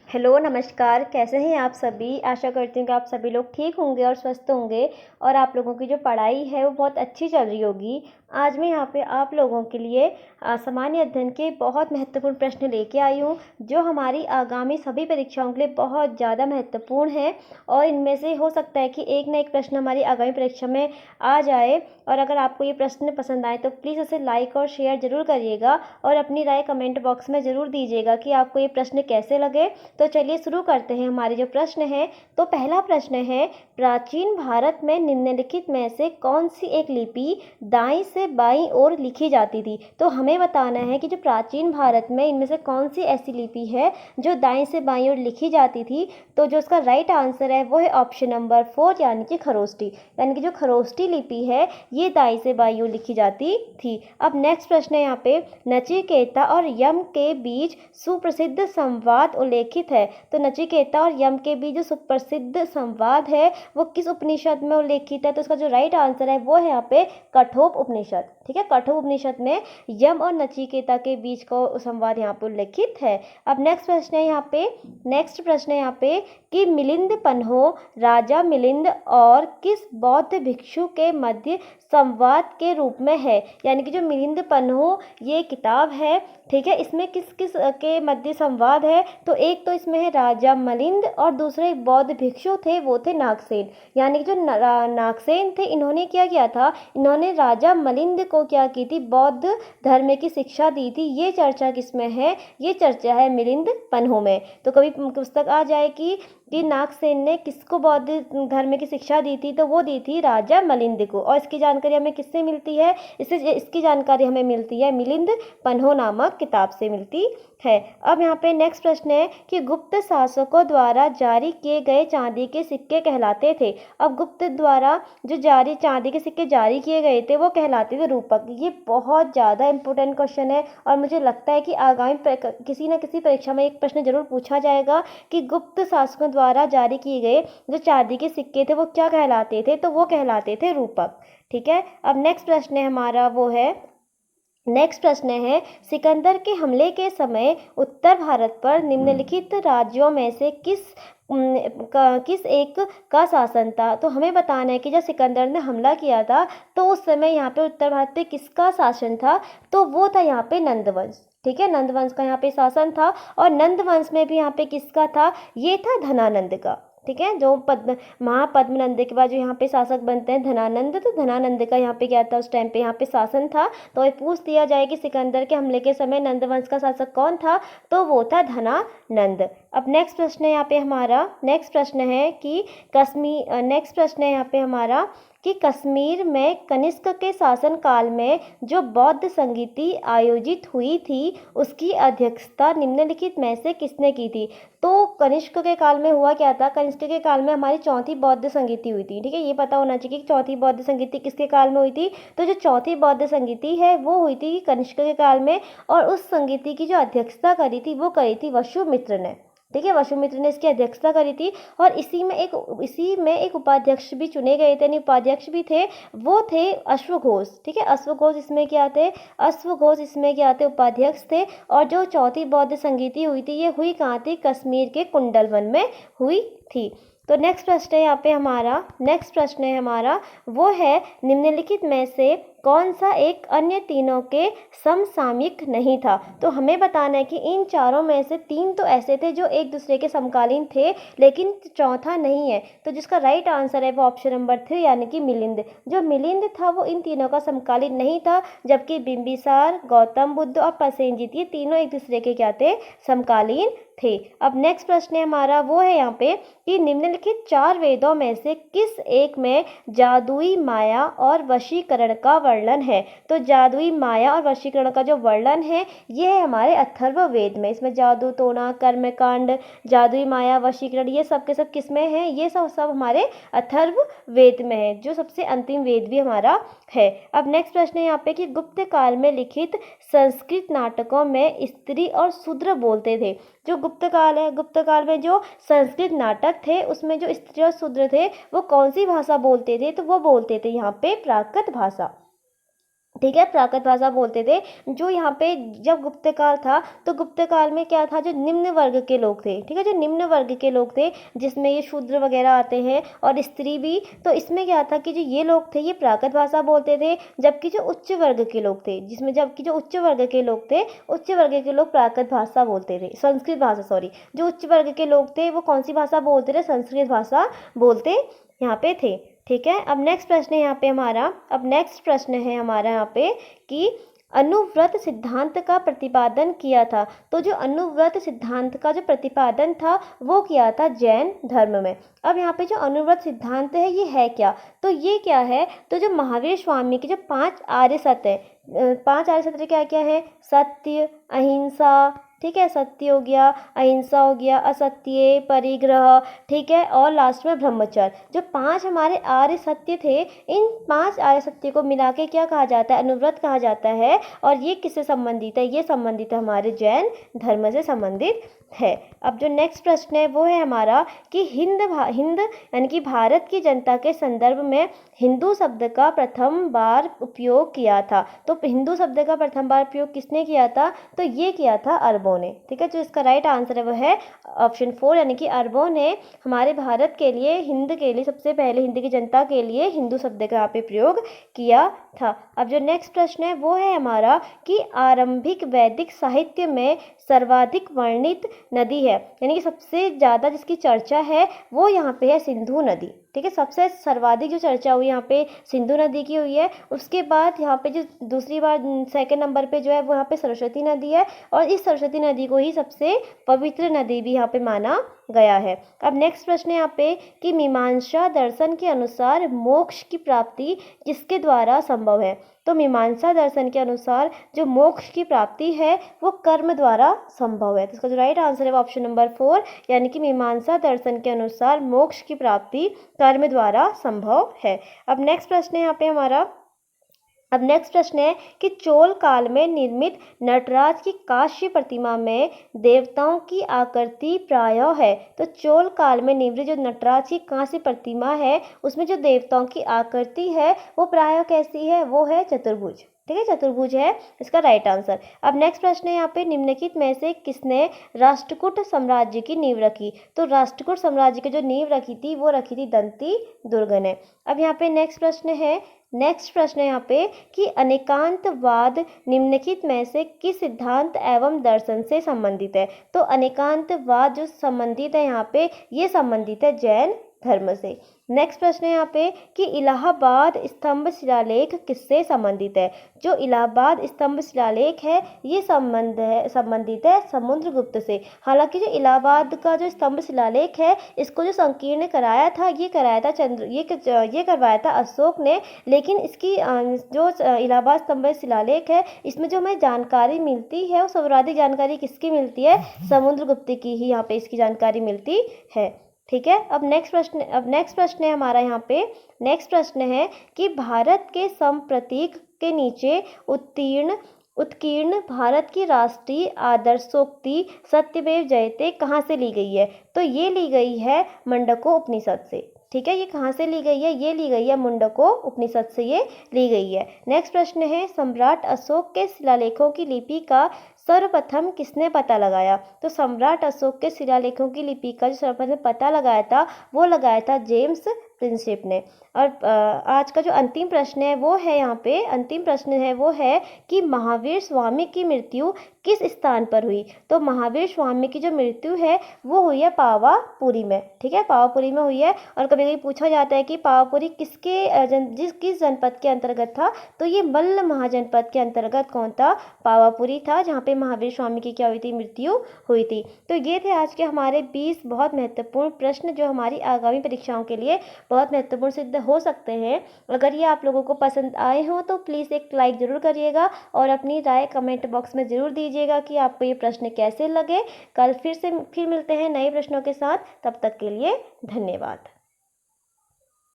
Hello नमस्कार, कैसे हैं आप सभी। आशा करती हूँ कि आप सभी लोग ठीक होंगे और स्वस्थ होंगे और आप लोगों की जो पढ़ाई है वो बहुत अच्छी चल रही होगी। आज मैं यहाँ पे आप लोगों के लिए सामान्य अध्ययन के बहुत महत्वपूर्ण प्रश्न लेके आई हूँ जो हमारी आगामी सभी परीक्षाओं के लिए बहुत ज़्यादा महत्वपूर्ण है और इनमें से हो सकता है कि एक ना एक प्रश्न हमारी आगामी परीक्षा में आ जाए। और अगर आपको ये प्रश्न पसंद आए तो प्लीज़ उसे लाइक और शेयर ज़रूर करिएगा और अपनी राय कमेंट बॉक्स में ज़रूर दीजिएगा कि आपको ये प्रश्न कैसे लगे। तो चलिए शुरू करते हैं हमारे जो प्रश्न है। तो पहला प्रश्न है, प्राचीन भारत में निम्नलिखित में से कौन सी एक लिपि दाईं से बाईं ओर लिखी जाती थी। तो हमें बताना है कि जो प्राचीन भारत में इनमें से कौन सी ऐसी लिपि है जो दाईं से बाईं ओर लिखी जाती थी। तो जो इसका राइट आंसर है वो है ऑप्शन नंबर 4 यानी कि खरोष्टी। यानी कि जो खरोष्टी लिपि है ये दाईं से बाईं ओर लिखी जाती थी। अब नेक्स्ट प्रश्न है यहाँ पे, नचिकेता और यम के बीच सुप्रसिद्ध संवाद उल्लेखित है। तो नचिकेता और यम के बीच जो सुप्रसिद्ध संवाद है वो किस उपनिषद में उल्लेखित है। तो इसका जो राइट आंसर है वो है यहाँ पे कठोप उपनिषद। ठीक है, कठोप उपनिषद में यम और नचिकेता के बीच का संवाद यहाँ पे उल्लेखित है। अब नेक्स्ट प्रश्न है यहाँ पे कि मिलिंद पन्हो राजा मिलिंद और किस बौद्ध भिक्षु के मध्य संवाद के रूप में है। यानी कि जो मिलिंद पन्हो ये किताब है, ठीक है, इसमें किस किस के मध्य संवाद है। तो एक तो इसमें है राजा मिलिंद और दूसरे बौद्ध भिक्षु थे वो थे नागसेन। यानी कि जो नागसेन थे इन्होंने क्या किया था, इन्होंने राजा मिलिंद को क्या की थी, बौद्ध धर्म की शिक्षा दी थी। ये चर्चा किसमें है, ये चर्चा है मिलिंद पन्हो में। तो कभी पुस्तक आ जाए कि नागसेन ने किसको बौद्ध धर्म की शिक्षा दी थी, तो वो दी थी राजा मिलिंद को। और इसकी जानकारी हमें किससे मिलती है, इसकी जानकारी हमें मिलती है मिलिंद पन्हो नामक किताब से मिलती है। अब यहाँ पे नेक्स्ट प्रश्न है कि गुप्त शासकों द्वारा जारी किए गए चांदी के सिक्के कहलाते थे। अब गुप्त द्वारा जो चांदी के सिक्के जारी किए गए थे वो कहलाते थे रूपक। ये बहुत ज़्यादा इंपॉर्टेंट क्वेश्चन है और मुझे लगता है कि आगामी किसी न किसी परीक्षा में एक प्रश्न जरूर पूछा जाएगा कि गुप्त शासकों द्वारा जारी किए गए जो चांदी के सिक्के थे वो क्या कहलाते थे। तो वो कहलाते थे रूपक। ठीक है, अब नेक्स्ट प्रश्न है हमारा सिकंदर के हमले के समय उत्तर भारत पर निम्नलिखित राज्यों में से किस एक का शासन था। तो हमें बताना है कि जब सिकंदर ने हमला किया था तो उस समय यहाँ पे उत्तर भारत पे किसका शासन था। तो वो था यहाँ पे नंदवंश। ठीक है, नंदवंश का यहाँ पे शासन था और नंदवंश में भी यहाँ पे किसका था, ये था धनानंद का। ठीक है, जो महापद्मनंद के बाद जो यहाँ पे शासक बनते हैं धनानंद, तो धनानंद का यहाँ पे क्या था, उस टाइम पे यहाँ पे शासन था। तो ये पूछ दिया जाए कि सिकंदर के हमले के समय नंदवंश का शासक कौन था, तो वो था धनानंद। अब नेक्स्ट प्रश्न है यहाँ पे हमारा कि कश्मीर में कनिष्क के शासन काल में जो बौद्ध संगीति आयोजित हुई थी उसकी अध्यक्षता निम्नलिखित में से किसने की थी। तो कनिष्क के काल में हुआ क्या था, कनिष्क के काल में हमारी चौथी बौद्ध संगीति हुई थी। ठीक है, ये पता होना चाहिए कि चौथी बौद्ध संगीति किसके काल में हुई थी। तो जो चौथी बौद्ध संगीति है वो हुई थी कनिष्क के काल में और उस संगीति की जो अध्यक्षता करी थी वो करी थी वसुमित्र ने। ठीक है, वसुमित्र ने इसकी अध्यक्षता करी थी और इसी में एक उपाध्यक्ष भी चुने गए थे, यानी उपाध्यक्ष भी थे, वो थे अश्वघोष। ठीक है, अश्वघोष इसमें क्या थे, उपाध्यक्ष थे। और जो चौथी बौद्ध संगीति हुई थी ये हुई कहाँ थी, कश्मीर के कुंडलवन में हुई थी। तो नेक्स्ट प्रश्न है हमारा वो है निम्नलिखित में से कौन सा एक अन्य तीनों के समसामयिक नहीं था। तो हमें बताना है कि इन चारों में से तीन तो ऐसे थे जो एक दूसरे के समकालीन थे लेकिन चौथा नहीं है। तो जिसका राइट आंसर है वो ऑप्शन नंबर 3 यानी कि मिलिंद। जो मिलिंद था वो इन तीनों का समकालीन नहीं था, जबकि बिंबिसार, गौतम बुद्ध और प्रसेनजीत ये तीनों एक दूसरे के क्या थे, समकालीन थे। अब नेक्स्ट प्रश्न है हमारा वो है यहाँ पे कि निम्नलिखित 4 वेदों में से किस एक में जादुई माया और वशीकरण का वर्णन है। तो जादुई माया और वशीकरण का जो वर्णन है ये है हमारे अथर्व वेद में। इसमें जादू टोना, कर्मकांड, जादुई माया, वशीकरण ये सब के सब किस में है, ये सब हमारे अथर्व वेद में है, जो सबसे अंतिम वेद भी हमारा है। अब नेक्स्ट प्रश्न है यहाँ पे कि गुप्त काल में लिखित संस्कृत नाटकों में स्त्री और शूद्र बोलते थे। जो गुप्त काल में जो संस्कृत नाटक थे उसमें जो स्त्री और शूद्र थे वो कौन सी भाषा बोलते थे, तो वो बोलते थे यहाँ पे प्राकृत भाषा। ठीक है, प्राकृत भाषा बोलते थे। जो यहाँ पे जब गुप्त काल था तो गुप्त काल में क्या था, जो निम्न वर्ग के लोग थे, ठीक है, जो निम्न वर्ग के लोग थे जिसमें ये शूद्र वगैरह आते हैं और स्त्री भी, तो इसमें क्या था कि जो ये लोग थे ये प्राकृत भाषा बोलते थे, जबकि जो उच्च वर्ग के लोग थे जिसमें जबकि जो उच्च वर्ग के लोग थे, उच्च वर्ग के लोग प्राकृत भाषा बोलते थे, संस्कृत भाषा सॉरी, जो उच्च वर्ग के लोग थे वो कौन सी भाषा बोलते थे, संस्कृत भाषा बोलते यहाँ पे थे। ठीक है, अब नेक्स्ट प्रश्न है यहाँ पे हमारा, अब नेक्स्ट प्रश्न है हमारा यहाँ पे कि अनुव्रत सिद्धांत का प्रतिपादन किया था। तो जो अनुव्रत सिद्धांत का जो प्रतिपादन था वो किया था जैन धर्म में। अब यहाँ पे जो अनुव्रत सिद्धांत है ये है क्या, तो ये क्या है, तो जो महावीर स्वामी के जो 5 आर्य सत्य है, 5 आर्य सत्य क्या क्या है, सत्य, अहिंसा, ठीक है, सत्य हो गया, अहिंसा हो गया, असत्य, परिग्रह, ठीक है, और लास्ट में ब्रह्मचर्य, जो 5 हमारे आर्य सत्य थे, इन 5 आर्य सत्य को मिला के क्या कहा जाता है, अनुव्रत कहा जाता है। और ये किससे संबंधित है, ये संबंधित है हमारे जैन धर्म से संबंधित है। अब जो नेक्स्ट प्रश्न है वो है हमारा कि हिंद यानी कि भारत की जनता के संदर्भ में हिंदू शब्द का प्रथम बार उपयोग किया था। तो हिंदू शब्द का प्रथम बार उपयोग किसने किया था, तो ये किया था अरबों ने। ठीक है, जो इसका राइट आंसर है वो है ऑप्शन 4, यानी कि अरबों ने हमारे भारत के लिए, हिंद के लिए, सबसे पहले हिंद की जनता के लिए हिंदू शब्द का यहाँ पे प्रयोग किया था। अब जो नेक्स्ट प्रश्न है वो है हमारा कि आरंभिक वैदिक साहित्य में सर्वाधिक वर्णित नदी है, यानी कि सबसे ज़्यादा जिसकी चर्चा है वो यहाँ पे है सिंधु नदी। ठीक है, सबसे सर्वाधिक जो चर्चा हुई यहाँ पे सिंधु नदी की हुई है। उसके बाद यहाँ पे जो दूसरी बार सेकंड नंबर पे जो है वो यहाँ पे सरस्वती नदी है, और इस सरस्वती नदी को ही सबसे पवित्र नदी भी यहाँ पे माना गया है। अब नेक्स्ट प्रश्न है यहाँ पे कि मीमांसा दर्शन के अनुसार मोक्ष की प्राप्ति जिसके द्वारा संभव है। तो मीमांसा दर्शन के अनुसार जो मोक्ष की प्राप्ति है वो कर्म द्वारा संभव है। तो इसका जो राइट आंसर है वो ऑप्शन नंबर 4, यानी कि मीमांसा दर्शन के अनुसार मोक्ष की प्राप्ति कर्म द्वारा संभव है। अब नेक्स्ट प्रश्न है यहाँ पे हमारा, अब नेक्स्ट प्रश्न है कि चोल काल में निर्मित नटराज की कांस्य प्रतिमा में देवताओं की आकृति प्रायः है। तो चोल काल में निर्मित जो नटराज की कांस्य प्रतिमा है उसमें जो देवताओं की आकृति है वो प्रायः कैसी है, वो है चतुर्भुज। ठीक है, चतुर्भुज है इसका राइट आंसर। अब नेक्स्ट प्रश्न है यहाँ पे निम्नलिखित में से किसने राष्ट्रकूट साम्राज्य की नींव रखी। तो राष्ट्रकूट साम्राज्य की जो नींव रखी थी वो रखी थी दंती दुर्ग ने। अब यहाँ पे नेक्स्ट प्रश्न है यहाँ पे कि अनेकांतवाद निम्नलिखित में से किस सिद्धांत एवं दर्शन से संबंधित है। तो अनेकांतवाद जो संबंधित है यहाँ पे, ये संबंधित है जैन धर्म से। नेक्स्ट प्रश्न है यहाँ पे कि इलाहाबाद स्तंभ शिलालेख किससे संबंधित है। जो इलाहाबाद स्तंभ शिलालेख है ये संबंधित है समुद्रगुप्त से। हालांकि जो इलाहाबाद का जो स्तंभ शिलालेख है इसको जो संकीर्ण कराया था ये करवाया था अशोक ने, लेकिन इसकी जो इलाहाबाद स्तंभ शिलालेख है इसमें जो हमें जानकारी मिलती है वो सर्वाधिक जानकारी किसकी मिलती है, समुद्रगुप्त की ही यहाँ पे इसकी जानकारी मिलती है। ठीक है, अब नेक्स्ट प्रश्न है हमारा यहाँ पे, नेक्स्ट प्रश्न है कि भारत के सम प्रतीक के नीचे उत्कीर्ण भारत की राष्ट्रीय आदर्शोक्ति सत्यमेव जयते कहाँ से ली गई है। तो ये ली गई है मुंडको उपनिषद से। ठीक है, ये कहाँ से ली गई है, ये ली गई है मुंडको उपनिषद से ये ली गई है। नेक्स्ट प्रश्न है सम्राट अशोक के शिलालेखों की लिपि का सर्वप्रथम किसने पता लगाया। तो सम्राट अशोक के शिलालेखों की लिपि का जो सर्वप्रथम पता लगाया था वो लगाया था जेम्स प्रिंसिप ने। और आज का जो अंतिम प्रश्न है वो है यहाँ पे, अंतिम प्रश्न है वो है कि महावीर स्वामी की मृत्यु किस स्थान पर हुई। तो महावीर स्वामी की जो मृत्यु है वो हुई है पावापुरी में। ठीक है, पावापुरी में हुई है। और कभी कभी पूछा जाता है कि पावापुरी किस जनपद के अंतर्गत था। तो ये मल्ल महाजनपद के अंतर्गत कौन था, पावापुरी था, जहाँ पे महावीर स्वामी की क्या हुई थी, मृत्यु हुई थी। तो ये थे आज के हमारे 20 बहुत महत्वपूर्ण प्रश्न जो हमारी आगामी परीक्षाओं के लिए बहुत महत्वपूर्ण सिद्ध हो सकते हैं। अगर ये आप लोगों को पसंद आए हों तो प्लीज़ एक लाइक ज़रूर करिएगा और अपनी राय कमेंट बॉक्स में ज़रूर दीजिएगा कि आपको ये प्रश्न कैसे लगे। कल फिर मिलते हैं नए प्रश्नों के साथ, तब तक के लिए धन्यवाद।